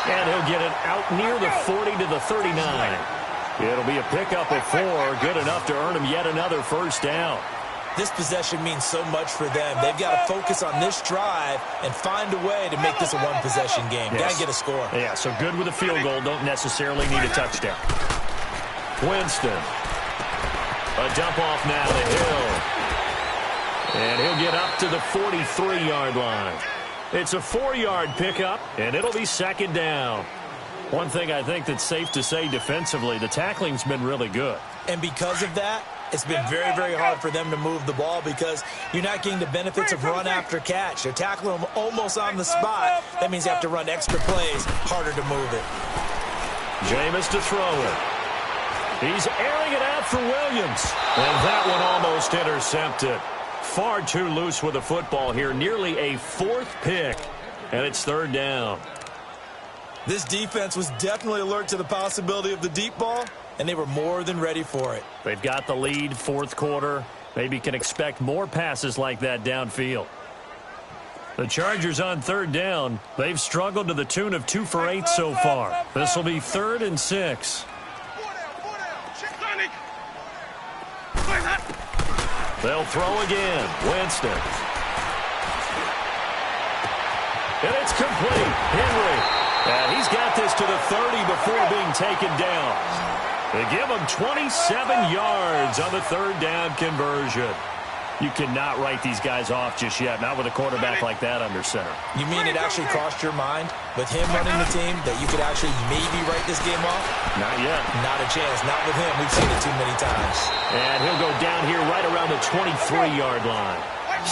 Speaker 3: And he'll get it out near the 40 to the 39. It'll be a pickup of 4, good enough to earn him yet another first down.
Speaker 4: This possession means so much for them. They've got to focus on this drive and find a way to make this a one-possession game.
Speaker 3: Yes.
Speaker 4: Got to get a score.
Speaker 3: Yeah, so good with a field goal. Don't necessarily need a touchdown. Winston. A dump off now to Hill. And he'll get up to the 43-yard line. It's a 4-yard pickup, and it'll be 2nd down. One thing I think that's safe to say defensively, the tackling's been really good.
Speaker 4: And because of that, it's been very, very hard for them to move the ball because you're not getting the benefits of run after catch. They're tackling them almost on the spot. That means you have to run extra plays, harder to move it.
Speaker 3: Jameis to throw it. He's airing it out for Williams. And that one almost intercepted. Far too loose with the football here. Nearly a 4th pick. And it's 3rd down.
Speaker 4: This defense was definitely alert to the possibility of the deep ball, and they were more than ready for it.
Speaker 3: They've got the lead, 4th quarter. Maybe can expect more passes like that downfield. The Chargers on 3rd down. They've struggled to the tune of 2 for 8 so far. This will be 3rd and 6. They'll throw again. Winston. And it's complete. Henry. And he's got this to the 30 before being taken down. They give him 27 yards on the 3rd down conversion. You cannot write these guys off just yet, not with a quarterback like that under center.
Speaker 4: You mean it actually crossed your mind with him running the team that you could actually maybe write this game off?
Speaker 3: Not yet.
Speaker 4: Not a chance. Not with him. We've seen it too many times.
Speaker 3: And he'll go down here right around the 23-yard line.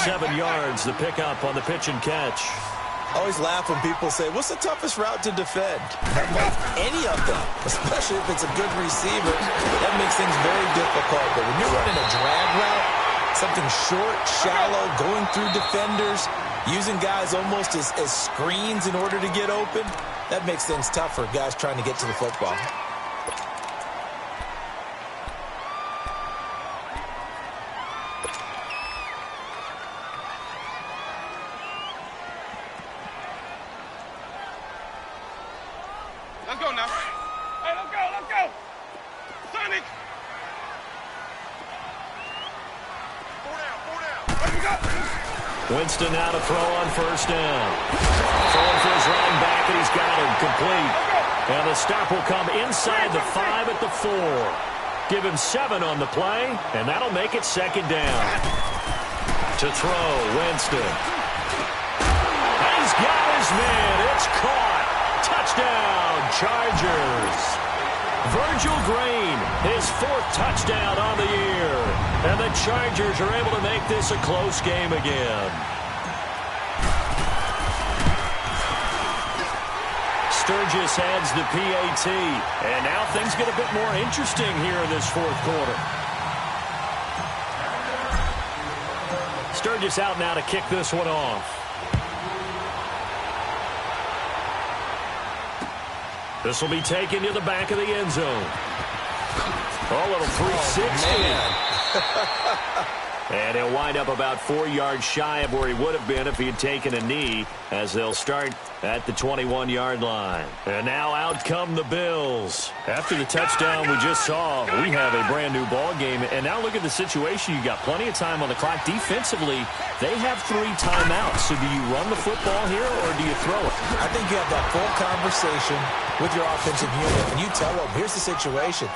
Speaker 3: 7 yards, the pickup on the pitch and catch.
Speaker 4: I always laugh when people say, what's the toughest route to defend? I'm like, any of them, especially if it's a good receiver. That makes things very difficult. But when you're running a drag route, something short, shallow, going through defenders, using guys almost as screens in order to get open, that makes things tough for guys trying to get to the football.
Speaker 5: Let's go now. Hey, let's go, let's go. Sonic. Four down. Let's go.
Speaker 3: Winston now to throw on first down. Throwing for his running back, and he's got him complete. And the stop will come inside the 5 at the 4. Give him 7 on the play, and that'll make it second down. To throw, Winston. He's got his man. It's caught. Touchdown, Chargers. Virgil Green, his 4th touchdown on the year. And the Chargers are able to make this a close game again. Sturgis adds the PAT. And now things get a bit more interesting here in this 4th quarter. Sturgis out now to kick this one off. This will be taken to the back of the end zone. Oh, little 360. And he'll wind up about 4 yards shy of where he would have been if he had taken a knee, as they'll start at the 21-yard line. And now out come the Bills. After the touchdown we just saw, we have a brand-new ball game. And now look at the situation. You got plenty of time on the clock. Defensively, they have 3 timeouts. So do you run the football here, or do you throw it?
Speaker 4: I think you have that full conversation with your offensive unit, and you tell them, here's the situation.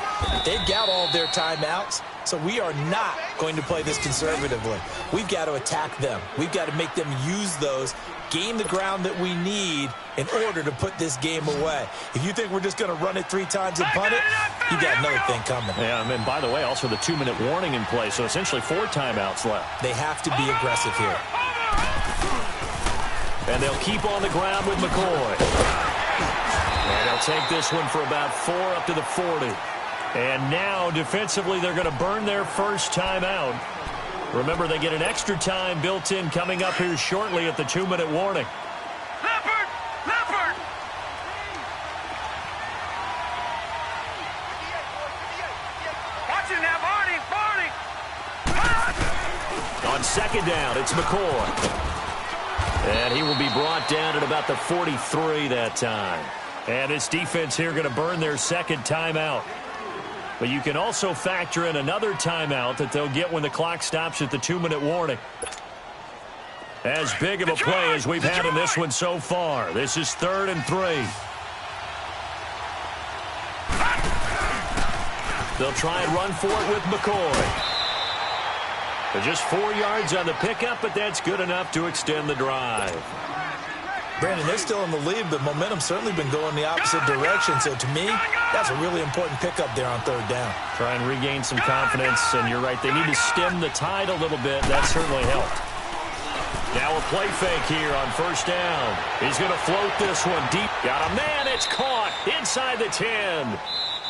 Speaker 4: They've got all of their timeouts, so we are not going to play this conservatively. We've got to attack them. We've got to make them use those, gain the ground that we need in order to put this game away. If you think we're just going to run it 3 times and punt it, you got another thing coming.
Speaker 3: Yeah, and by the way, also the 2-minute warning in play, so essentially 4 timeouts left.
Speaker 4: They have to be aggressive here.
Speaker 3: And they'll keep on the ground with McCoy. And they'll take this one for about 4 up to the 40. And now, defensively, they're going to burn their first timeout. Remember, they get an extra time built in coming up here shortly at the 2-minute warning.
Speaker 5: Leopard! Leopard! Watch it now, Barney!
Speaker 3: On second down, it's McCoy. And he will be brought down at about the 43 that time. And this defense here going to burn their second timeout. But you can also factor in another timeout that they'll get when the clock stops at the 2-minute warning. As big of a play as we've had in this one so far. This is 3rd and 3. They'll try and run for it with McCoy. They're just 4 yards on the pickup, but that's good enough to extend the drive.
Speaker 4: Brandon, they're still in the lead, but momentum's certainly been going the opposite direction. So to me, that's a really important pickup there on 3rd down.
Speaker 3: Try and regain some confidence, and you're right. They need to stem the tide a little bit. That certainly helped. Now a play fake here on first down. He's going to float this one deep. Got a man. It's caught inside the 10.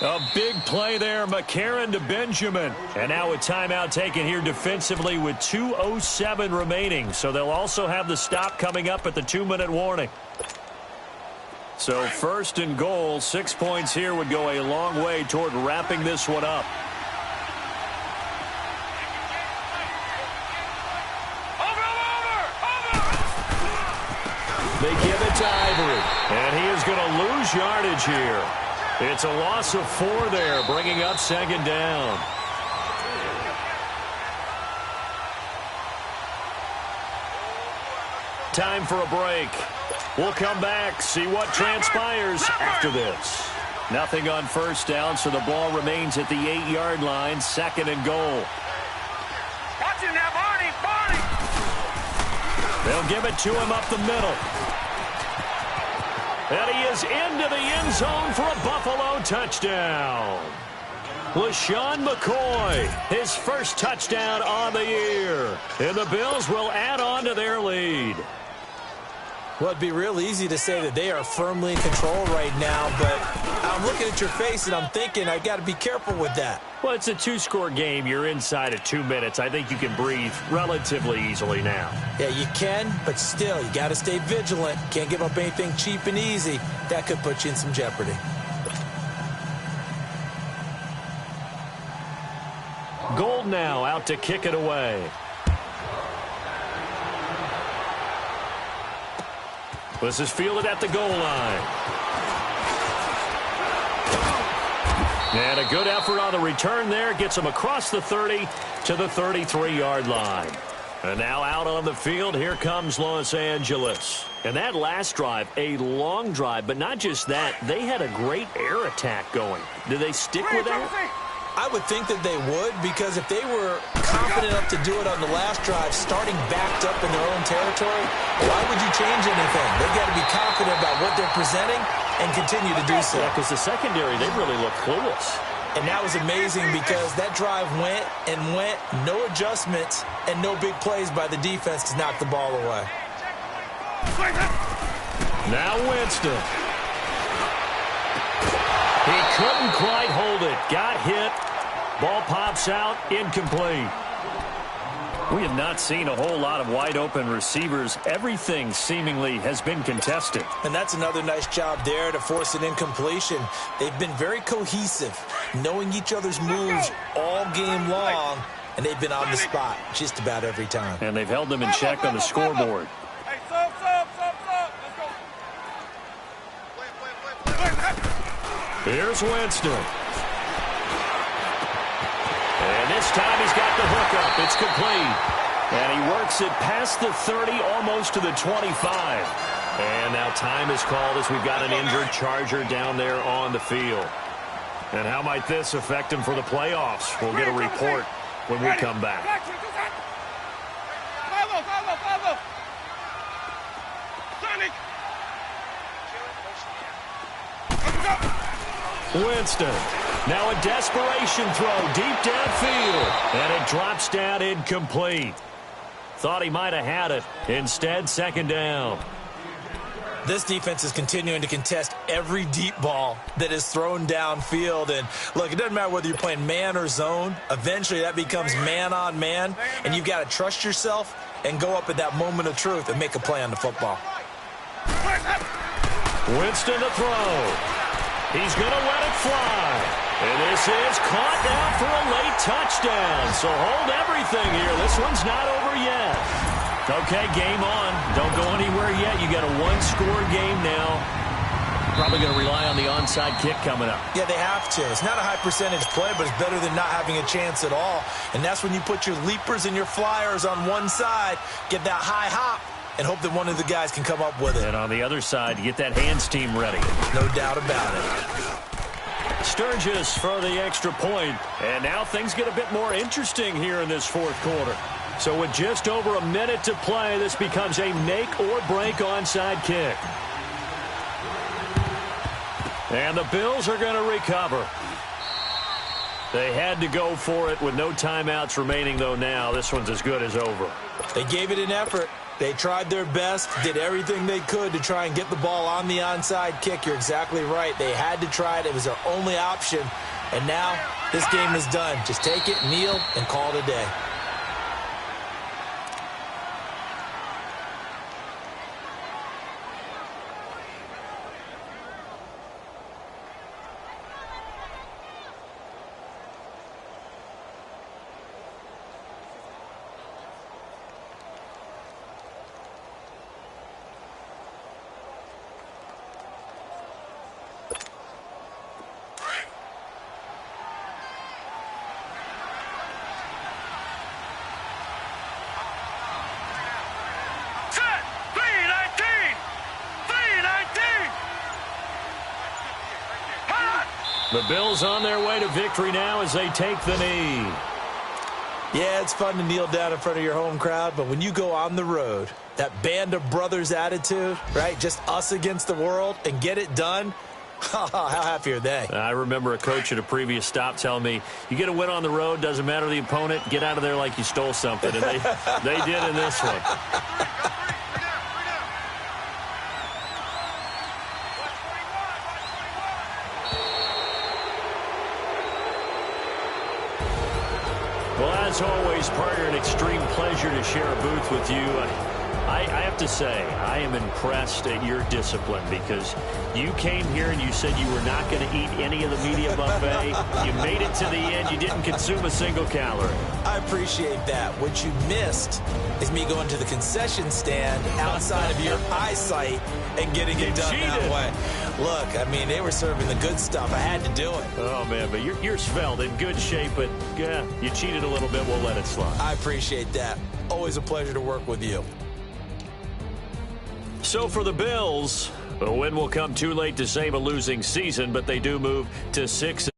Speaker 3: A big play there, McCarron to Benjamin. And now a timeout taken here defensively with 2:07 remaining. So they'll also have the stop coming up at the 2-minute warning. So 1st and goal, 6 points here would go a long way toward wrapping this one up. They give it to Ivory. And he is going to lose yardage here. It's a loss of 4 there, bringing up second down. Time for a break. We'll come back, see what transpires after this. Nothing on first down, so the ball remains at the 8-yard line, 2nd and goal.
Speaker 5: Watch it now, Barney!
Speaker 3: They'll give it to him up the middle. And he is into the end zone for a Buffalo touchdown. LaShawn McCoy, his first touchdown on the year. And the Bills will add on to their lead.
Speaker 4: Well, it'd be real easy to say that they are firmly in control right now, but I'm looking at your face and I'm thinking I got to be careful with that.
Speaker 3: Well, it's a two-score game. You're inside of 2 minutes. I think you can breathe relatively easily now.
Speaker 4: Yeah, you can, but still, you got to stay vigilant. Can't give up anything cheap and easy. That could put you in some jeopardy.
Speaker 3: Gold now out to kick it away. This is fielded at the goal line. And a good effort on the return there. Gets him across the 30 to the 33-yard line. And now out on the field, here comes Los Angeles. And that last drive, a long drive, but not just that. They had a great air attack going. Do they stick with that?
Speaker 4: I would think that they would, because if they were confident enough to do it on the last drive, starting backed up in their own territory, why would you change anything? They've got to be confident about what they're presenting and continue to do so.
Speaker 3: Yeah, because the secondary, they really look clueless.
Speaker 4: And that was amazing because that drive went and went, no adjustments, and no big plays by the defense to knock the ball away.
Speaker 3: Now Winston. He couldn't quite hold it. Got hit. Ball pops out. Incomplete. We have not seen a whole lot of wide-open receivers. Everything seemingly has been contested.
Speaker 4: And that's another nice job there to force an incompletion. They've been very cohesive, knowing each other's moves all game long, and they've been on the spot just about every time.
Speaker 3: And they've held them in check on the scoreboard.
Speaker 5: Hey, stop. Let's go.
Speaker 3: Here's Winston. And this time he's got the hook up. It's complete. And he works it past the 30, almost to the 25. And now time is called as we've got an injured Charger down there on the field. And how might this affect him for the playoffs? We'll get a report when we come back. Winston. Now a desperation throw deep downfield. And it drops down incomplete. Thought he might have had it. Instead, second down.
Speaker 4: This defense is continuing to contest every deep ball that is thrown downfield. And, look, it doesn't matter whether you're playing man or zone. Eventually, that becomes man-on-man. And you've got to trust yourself and go up at that moment of truth and make a play on the football.
Speaker 3: Winston to throw. He's going to let it fly. And this is caught now for a late touchdown. So hold everything here. This one's not over yet. Okay, game on. Don't go anywhere yet. You got a one-score game now. Probably going to rely on the onside kick coming up.
Speaker 4: Yeah, they have to. It's not a high-percentage play, but it's better than not having a chance at all. And that's when you put your leapers and your flyers on one side, get that high hop, and hope that one of the guys can come up with it.
Speaker 3: And on the other side, get that hands team ready.
Speaker 4: No doubt about it.
Speaker 3: Sturgis for the extra point. And now things get a bit more interesting here in this fourth quarter. So with just over a minute to play, this becomes a make-or-break onside kick. And the Bills are going to recover. They had to go for it with no timeouts remaining, though, now. This one's as good as over.
Speaker 4: They gave it an effort. They tried their best, did everything they could to try and get the ball on the onside kick. You're exactly right. They had to try it. It was their only option. And now this game is done. Just take it, kneel, and call it a day.
Speaker 3: The Bills on their way to victory now as they take the knee.
Speaker 4: Yeah, it's fun to kneel down in front of your home crowd, but when you go on the road that band of brothers attitude, right? Just us against the world and get it done. How happy are they?
Speaker 3: I remember a coach at a previous stop telling me, you get a win on the road, doesn't matter the opponent, get out of there like you stole something. And they did in this one. Well, as always, partner, an extreme pleasure to share a booth with you. I have to say, I am impressed at your discipline because you came here and you said you were not going to eat any of the media buffet. You made it to the end. You didn't consume a single calorie.
Speaker 4: I appreciate that. What you missed is me going to the concession stand outside of your eyesight and getting it done that way. Look, I mean, they were serving the good stuff. I had to do it.
Speaker 3: Oh, man, but you're svelte, in good shape, but yeah, you cheated a little bit. We'll let it slide.
Speaker 4: I appreciate that. Always a pleasure to work with you.
Speaker 3: So for the Bills, a win will come too late to save a losing season, but they do move to 6.